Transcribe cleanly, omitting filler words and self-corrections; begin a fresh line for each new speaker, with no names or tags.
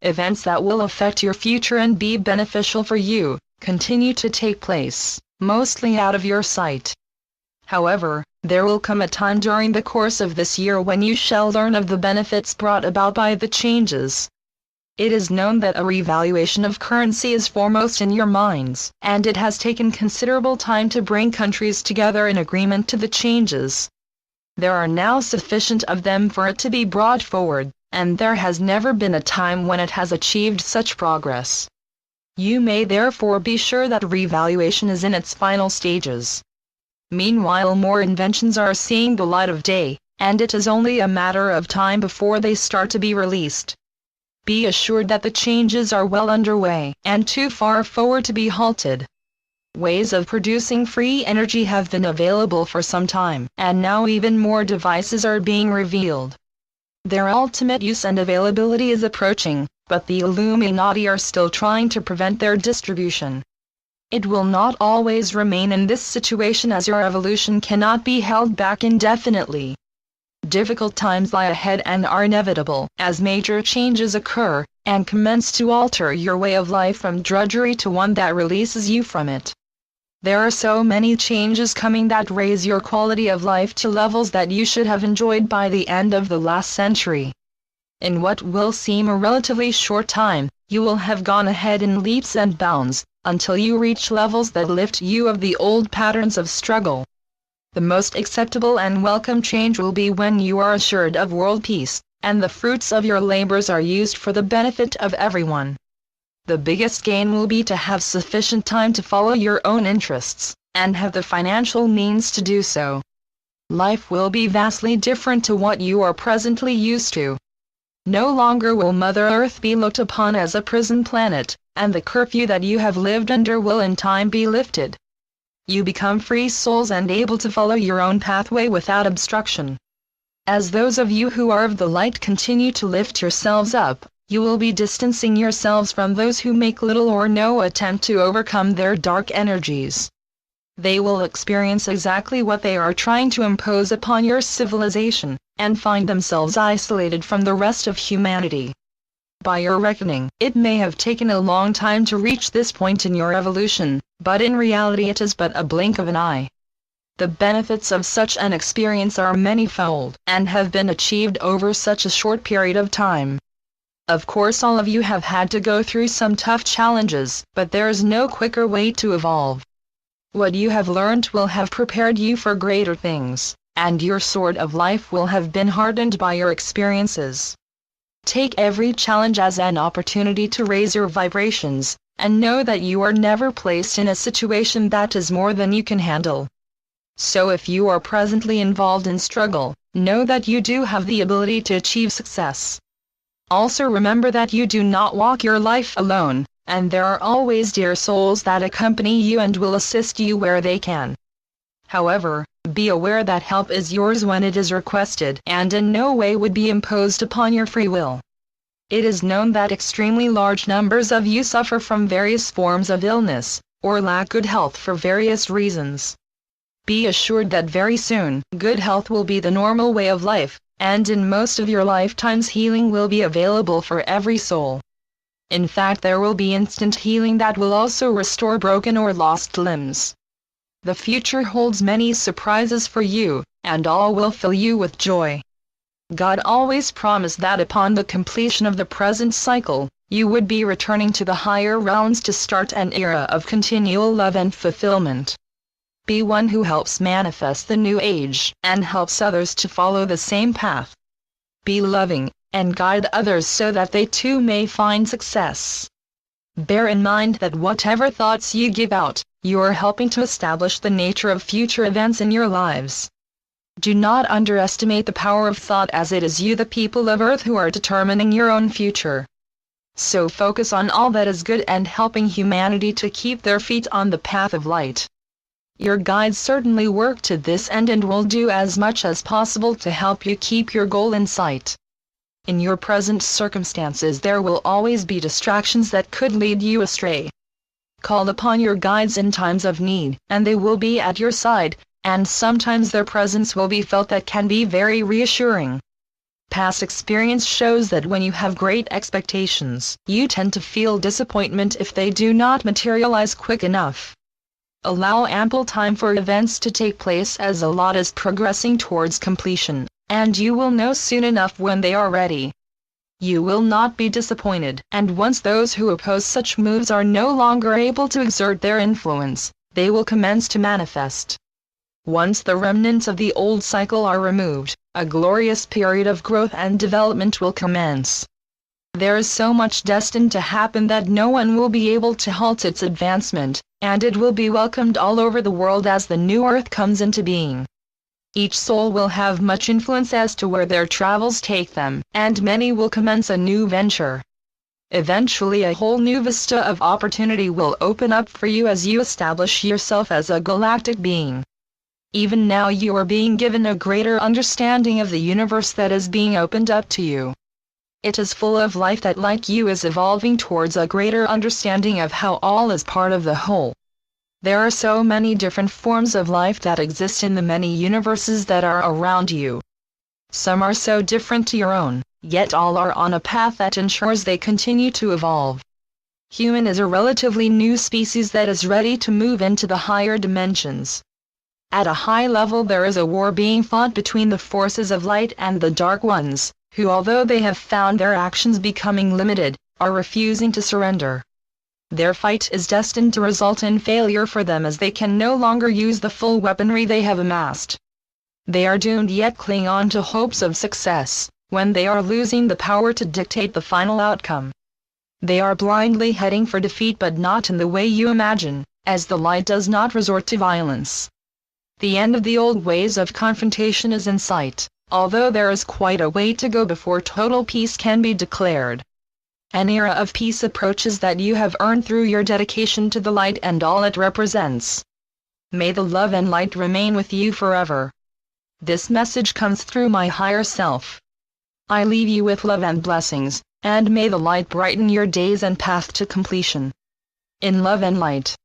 events that will affect your future and be beneficial for you, continue to take place, mostly out of your sight. However, there will come a time during the course of this year when you shall learn of the benefits brought about by the changes. It is known that a revaluation of currency is foremost in your minds, and it has taken considerable time to bring countries together in agreement to the changes. There are now sufficient of them for it to be brought forward, and there has never been a time when it has achieved such progress. You may therefore be sure that revaluation is in its final stages. Meanwhile, more inventions are seeing the light of day, and it is only a matter of time before they start to be released. Be assured that the changes are well underway, and too far forward to be halted. Ways of producing free energy have been available for some time, and now even more devices are being revealed. Their ultimate use and availability is approaching, but the Illuminati are still trying to prevent their distribution. It will not always remain in this situation, as your evolution cannot be held back indefinitely. Difficult times lie ahead and are inevitable, as major changes occur, and commence to alter your way of life from drudgery to one that releases you from it. There are so many changes coming that raise your quality of life to levels that you should have enjoyed by the end of the last century. In what will seem a relatively short time, you will have gone ahead in leaps and bounds, until you reach levels that lift you of the old patterns of struggle. The most acceptable and welcome change will be when you are assured of world peace, and the fruits of your labors are used for the benefit of everyone. The biggest gain will be to have sufficient time to follow your own interests, and have the financial means to do so. Life will be vastly different to what you are presently used to. No longer will Mother Earth be looked upon as a prison planet, and the curfew that you have lived under will in time be lifted. You become free souls and able to follow your own pathway without obstruction. As those of you who are of the light continue to lift yourselves up, you will be distancing yourselves from those who make little or no attempt to overcome their dark energies. They will experience exactly what they are trying to impose upon your civilization, and find themselves isolated from the rest of humanity. By your reckoning, it may have taken a long time to reach this point in your evolution, but in reality it is but a blink of an eye. The benefits of such an experience are manyfold, and have been achieved over such a short period of time. Of course, all of you have had to go through some tough challenges, but there is no quicker way to evolve. What you have learned will have prepared you for greater things, and your sword of life will have been hardened by your experiences. Take every challenge as an opportunity to raise your vibrations, and know that you are never placed in a situation that is more than you can handle. So if you are presently involved in struggle, know that you do have the ability to achieve success. Also remember that you do not walk your life alone, and there are always dear souls that accompany you and will assist you where they can. However, be aware that help is yours when it is requested and in no way would be imposed upon your free will. It is known that extremely large numbers of you suffer from various forms of illness, or lack good health for various reasons. Be assured that very soon, good health will be the normal way of life, and in most of your lifetimes healing will be available for every soul. In fact, there will be instant healing that will also restore broken or lost limbs. The future holds many surprises for you, and all will fill you with joy. God always promised that upon the completion of the present cycle, you would be returning to the higher realms to start an era of continual love and fulfillment. Be one who helps manifest the new age, and helps others to follow the same path. Be loving, and guide others so that they too may find success. Bear in mind that whatever thoughts you give out, you are helping to establish the nature of future events in your lives. Do not underestimate the power of thought, as it is you, the people of Earth, who are determining your own future. So focus on all that is good and helping humanity to keep their feet on the path of light. Your guides certainly work to this end and will do as much as possible to help you keep your goal in sight. In your present circumstances, there will always be distractions that could lead you astray. Call upon your guides in times of need, and they will be at your side, and sometimes their presence will be felt that can be very reassuring. Past experience shows that when you have great expectations, you tend to feel disappointment if they do not materialize quick enough. Allow ample time for events to take place as a lot is progressing towards completion, and you will know soon enough when they are ready. You will not be disappointed, and once those who oppose such moves are no longer able to exert their influence, they will commence to manifest. Once the remnants of the old cycle are removed, a glorious period of growth and development will commence. There is so much destined to happen that no one will be able to halt its advancement, and it will be welcomed all over the world as the new earth comes into being. Each soul will have much influence as to where their travels take them, and many will commence a new venture. Eventually a whole new vista of opportunity will open up for you as you establish yourself as a galactic being. Even now you are being given a greater understanding of the universe that is being opened up to you. It is full of life that, like you, is evolving towards a greater understanding of how all is part of the whole. There are so many different forms of life that exist in the many universes that are around you. Some are so different to your own, yet all are on a path that ensures they continue to evolve. Human is a relatively new species that is ready to move into the higher dimensions. At a high level there is a war being fought between the forces of light and the dark ones, who, although they have found their actions becoming limited, are refusing to surrender. Their fight is destined to result in failure for them as they can no longer use the full weaponry they have amassed. They are doomed yet cling on to hopes of success, when they are losing the power to dictate the final outcome. They are blindly heading for defeat, but not in the way you imagine, as the light does not resort to violence. The end of the old ways of confrontation is in sight, although there is quite a way to go before total peace can be declared. An era of peace approaches that you have earned through your dedication to the light and all it represents. May the love and light remain with you forever. This message comes through my higher self. I leave you with love and blessings, and may the light brighten your days and path to completion. In love and light.